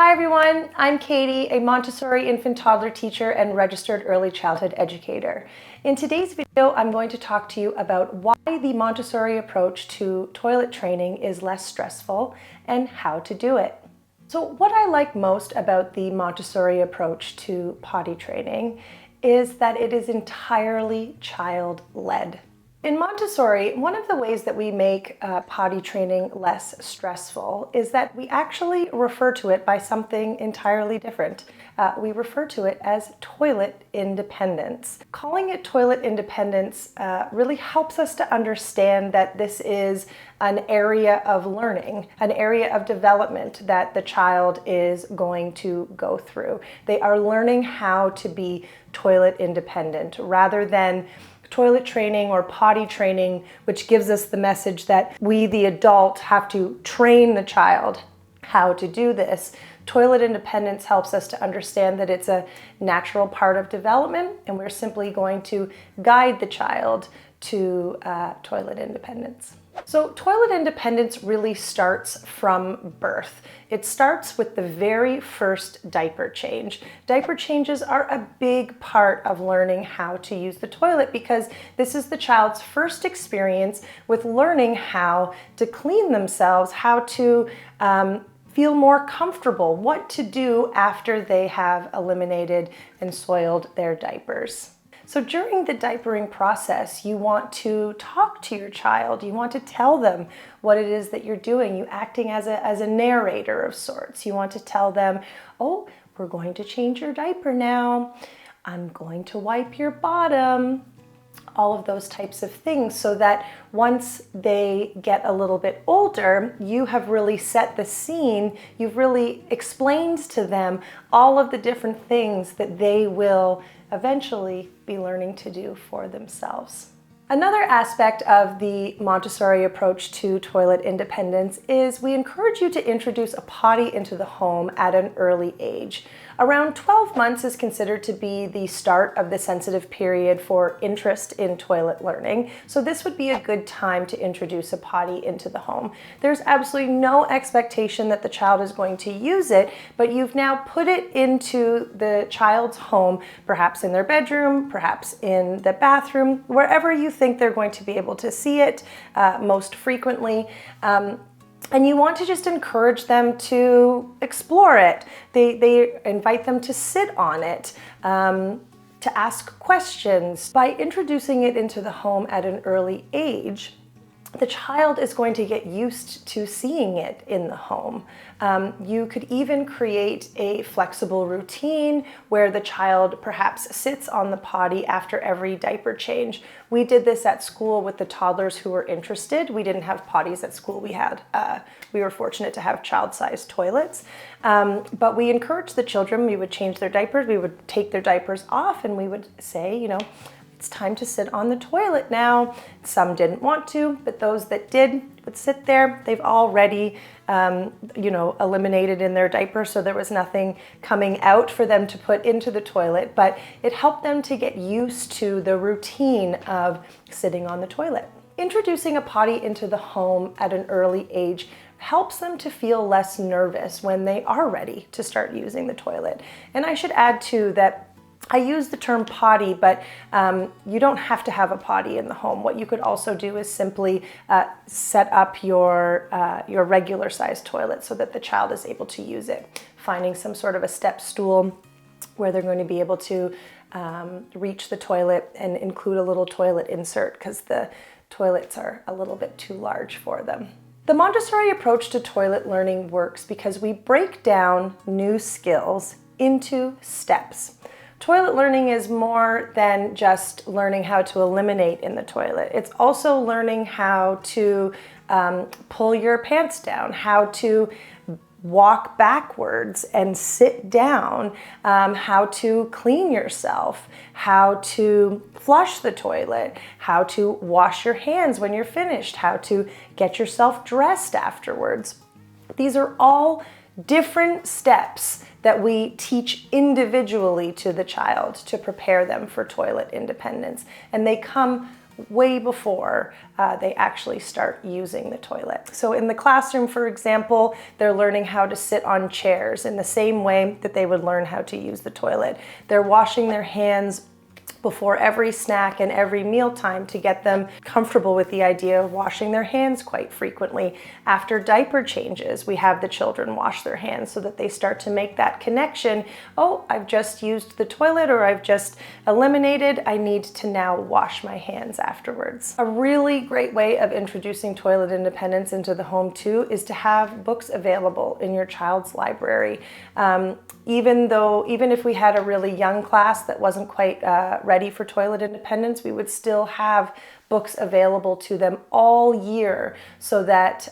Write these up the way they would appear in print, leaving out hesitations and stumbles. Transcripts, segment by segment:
Hi everyone, I'm Katie, a Montessori infant toddler teacher and registered early childhood educator. In today's video, I'm going to talk to you about why the Montessori approach to toilet training is less stressful and how to do it. So what I like most about the Montessori approach to potty training is that it is entirely child-led. In Montessori, one of the ways that we make potty training less stressful is that we actually refer to it by something entirely different. We refer to it as toilet independence. Calling it toilet independence really helps us to understand that this is an area of learning, an area of development that the child is going to go through. They are learning how to be toilet independent rather than toilet training or potty training, which gives us the message that we, the adult, have to train the child how to do this. Toilet independence helps us to understand that it's a natural part of development, and we're simply going to guide the child to toilet independence. So toilet independence really starts from birth. It starts with the very first diaper change. Diaper changes are a big part of learning how to use the toilet because this is the child's first experience with learning how to clean themselves, how to feel more comfortable, what to do after they have eliminated and soiled their diapers. So during the diapering process, you want to talk to your child. You want to tell them what it is that you're doing. You're acting as a narrator of sorts. You want to tell them, oh, we're going to change your diaper now. I'm going to wipe your bottom. All of those types of things, so that once they get a little bit older, you have really set the scene. You've really explained to them all of the different things that they will eventually be learning to do for themselves. Another aspect of the Montessori approach to toilet independence is we encourage you to introduce a potty into the home at an early age. Around 12 months is considered to be the start of the sensitive period for interest in toilet learning, so this would be a good time to introduce a potty into the home. There's absolutely no expectation that the child is going to use it, but you've now put it into the child's home, perhaps in their bedroom, perhaps in the bathroom, wherever you think they're going to be able to see it most frequently. And you want to just encourage them to explore it. They invite them to sit on it, to ask questions. By introducing it into the home at an early age, the child is going to get used to seeing it in the home. You could even create a flexible routine where the child perhaps sits on the potty after every diaper change. We did this at school with the toddlers who were interested. We didn't have potties at school. We were fortunate to have child-sized toilets. But we encouraged the children. We would change their diapers. We would take their diapers off and we would say, you know, it's time to sit on the toilet now. Some didn't want to, but those that did would sit there. They've already, eliminated in their diaper, so there was nothing coming out for them to put into the toilet, but it helped them to get used to the routine of sitting on the toilet. Introducing a potty into the home at an early age helps them to feel less nervous when they are ready to start using the toilet. And I should add too that I use the term potty, but you don't have to have a potty in the home. What you could also do is simply set up your regular sized toilet so that the child is able to use it. Finding some sort of a step stool where they're going to be able to reach the toilet and include a little toilet insert because the toilets are a little bit too large for them. The Montessori approach to toilet learning works because we break down new skills into steps. Toilet learning is more than just learning how to eliminate in the toilet. It's also learning how to pull your pants down, how to walk backwards and sit down, how to clean yourself, how to flush the toilet, how to wash your hands when you're finished, how to get yourself dressed afterwards. These are all different steps that we teach individually to the child to prepare them for toilet independence. And they come way before they actually start using the toilet. So in the classroom, for example, they're learning how to sit on chairs in the same way that they would learn how to use the toilet. They're washing their hands before every snack and every mealtime to get them comfortable with the idea of washing their hands quite frequently. After diaper changes, we have the children wash their hands so that they start to make that connection. Oh, I've just used the toilet, or I've just eliminated. I need to now wash my hands afterwards. A really great way of introducing toilet independence into the home too is to have books available in your child's library. Even if we had a really young class that wasn't quite ready for toilet independence, we would still have books available to them all year so that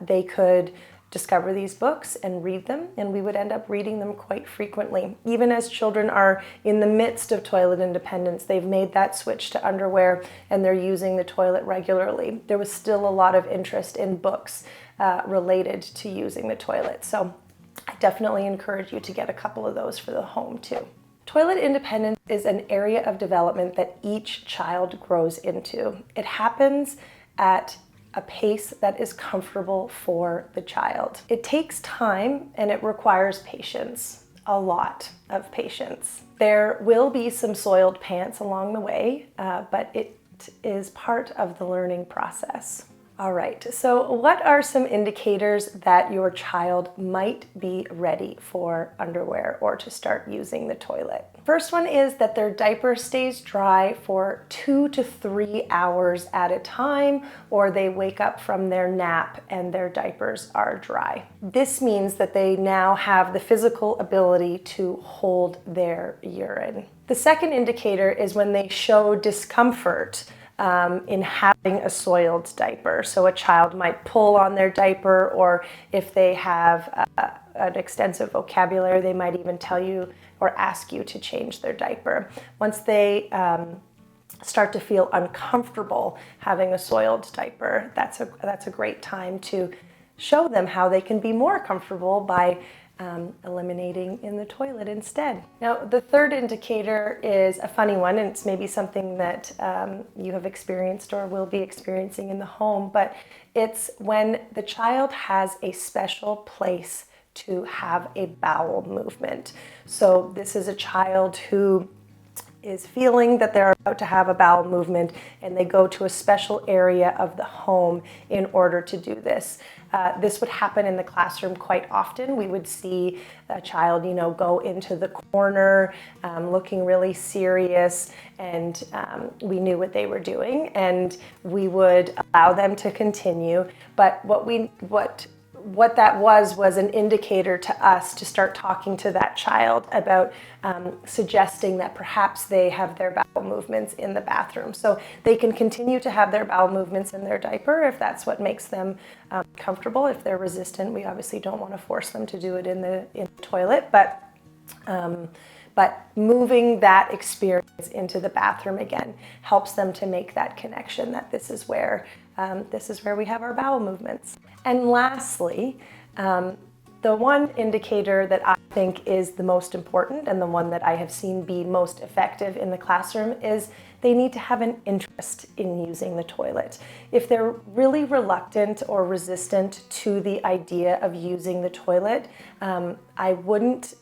they could discover these books and read them, and we would end up reading them quite frequently. Even as children are in the midst of toilet independence, they've made that switch to underwear and they're using the toilet regularly. There was still a lot of interest in books related to using the toilet. So I definitely encourage you to get a couple of those for the home too. Toilet independence is an area of development that each child grows into. It happens at a pace that is comfortable for the child. It takes time and it requires patience, a lot of patience. There will be some soiled pants along the way, but it is part of the learning process. All right, so what are some indicators that your child might be ready for underwear or to start using the toilet? First one is that their diaper stays dry for 2 to 3 hours at a time, or they wake up from their nap and their diapers are dry. This means that they now have the physical ability to hold their urine. The second indicator is when they show discomfort in having a soiled diaper. So a child might pull on their diaper, or if they have an extensive vocabulary, they might even tell you or ask you to change their diaper. Once they start to feel uncomfortable having a soiled diaper, that's a great time to show them how they can be more comfortable by eliminating in the toilet instead. Now, the third indicator is a funny one, and it's maybe something that you have experienced or will be experiencing in the home, but it's when the child has a special place to have a bowel movement. So this is a child who is feeling that they're about to have a bowel movement, and they go to a special area of the home in order to do this. This would happen in the classroom quite often. We would see a child, go into the corner, looking really serious, and we knew what they were doing, and we would allow them to continue. But what that was an indicator to us to start talking to that child about suggesting that perhaps they have their bowel movements in the bathroom. So they can continue to have their bowel movements in their diaper if that's what makes them comfortable. If they're resistant, we obviously don't want to force them to do it in the toilet, but moving that experience into the bathroom again helps them to make that connection that this is where we have our bowel movements. And lastly, the one indicator that I think is the most important and the one that I have seen be most effective in the classroom is they need to have an interest in using the toilet. If they're really reluctant or resistant to the idea of using the toilet, I wouldn't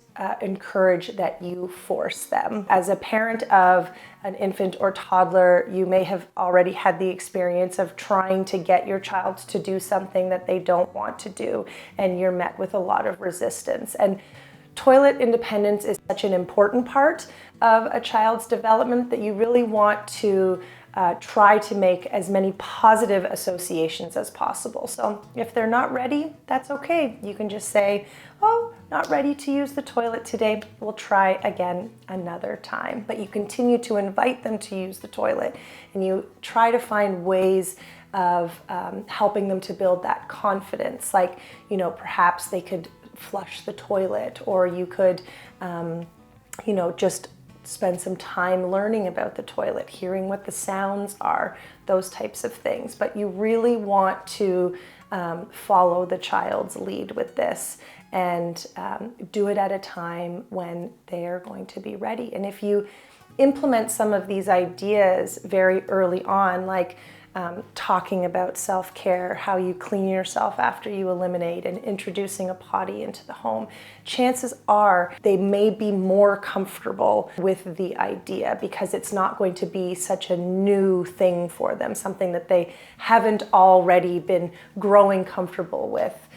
encourage that you force them. As a parent of an infant or toddler, you may have already had the experience of trying to get your child to do something that they don't want to do, and you're met with a lot of resistance. And toilet independence is such an important part of a child's development that you really want to try to make as many positive associations as possible. So if they're not ready, that's okay. You can just say, oh, not ready to use the toilet today. We'll try again another time. But you continue to invite them to use the toilet, and you try to find ways of helping them to build that confidence. Like, perhaps they could flush the toilet, or you could, just spend some time learning about the toilet, hearing what the sounds are, those types of things. But you really want to follow the child's lead with this and do it at a time when they are going to be ready. And if implement some of these ideas very early on, like talking about self-care, how you clean yourself after you eliminate, and introducing a potty into the home, chances are they may be more comfortable with the idea because it's not going to be such a new thing for them, something that they haven't already been growing comfortable with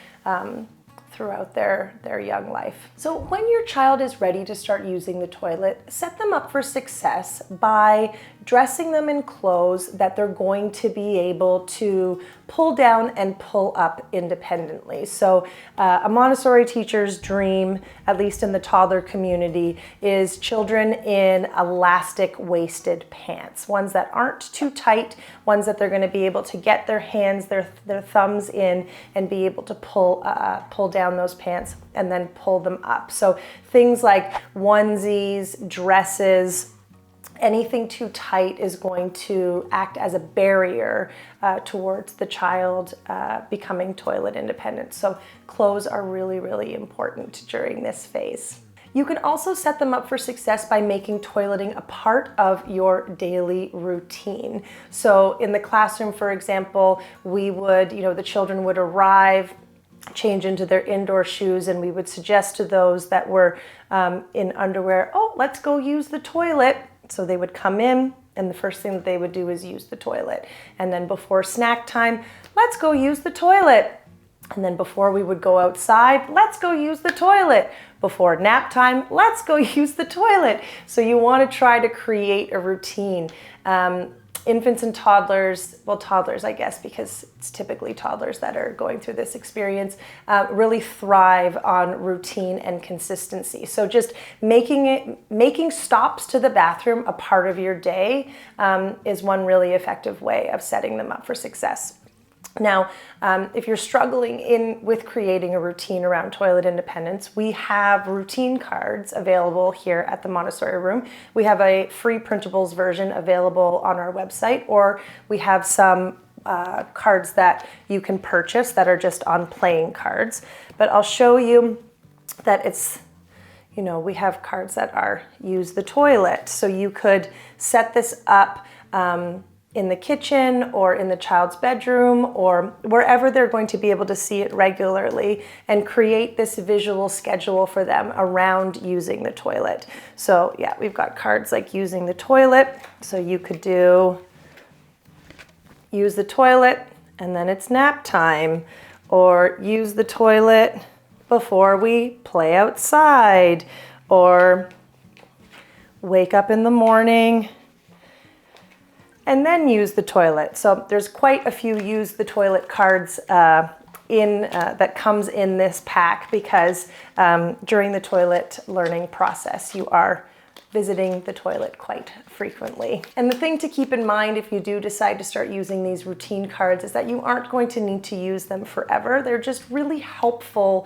throughout their young life. So when your child is ready to start using the toilet, set them up for success by dressing them in clothes that they're going to be able to pull down and pull up independently. So a Montessori teacher's dream, at least in the toddler community, is children in elastic waisted pants, ones that aren't too tight, ones that they're going to be able to get their hands, their thumbs in, and be able to pull down those pants and then pull them up. So things like onesies, dresses, anything too tight is going to act as a barrier towards the child becoming toilet independent. So clothes are really, really important during this phase. You can also set them up for success by making toileting a part of your daily routine. So in the classroom, for example, we would, the children would arrive, change into their indoor shoes, and we would suggest to those that were in underwear, oh, let's go use the toilet. So they would come in, and the first thing that they would do is use the toilet. And then before snack time, let's go use the toilet. And then before we would go outside, let's go use the toilet. Before nap time, let's go use the toilet. So you want to try to create a routine. Infants and toddlers, well, toddlers, I guess, because it's typically toddlers that are going through this experience, really thrive on routine and consistency. So just making stops to the bathroom a part of your day is one really effective way of setting them up for success. Now, if you're struggling with creating a routine around toilet independence, we have routine cards available here at the Montessori Room. We have a free printables version available on our website, or we have some cards that you can purchase that are just on playing cards. But I'll show you that it's, we have cards that are use the toilet. So you could set this up in the kitchen or in the child's bedroom or wherever they're going to be able to see it regularly, and create this visual schedule for them around using the toilet. So yeah, we've got cards like using the toilet. So you could do use the toilet and then it's nap time, or use the toilet before we play outside, or wake up in the morning and then use the toilet. So there's quite a few use the toilet cards that comes in this pack, because during the toilet learning process, you are visiting the toilet quite frequently. And the thing to keep in mind if you do decide to start using these routine cards is that you aren't going to need to use them forever. They're just really helpful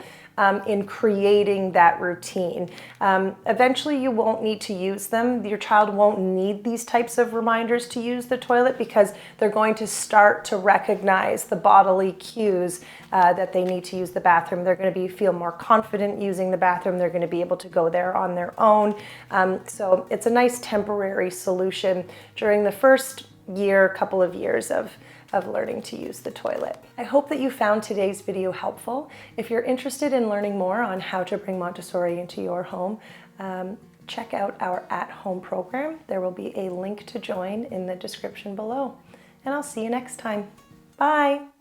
in creating that routine. Eventually you won't need to use them. Your child won't need these types of reminders to use the toilet, because they're going to start to recognize the bodily cues that they need to use the bathroom. They're going to feel more confident using the bathroom. They're going to be able to go there on their own. So it's a nice temporary solution during the first couple of years of learning to use the toilet. I hope that you found today's video helpful. If you're interested in learning more on how to bring Montessori into your home, check out our at-home program. There will be a link to join in the description below. And I'll see you next time. Bye.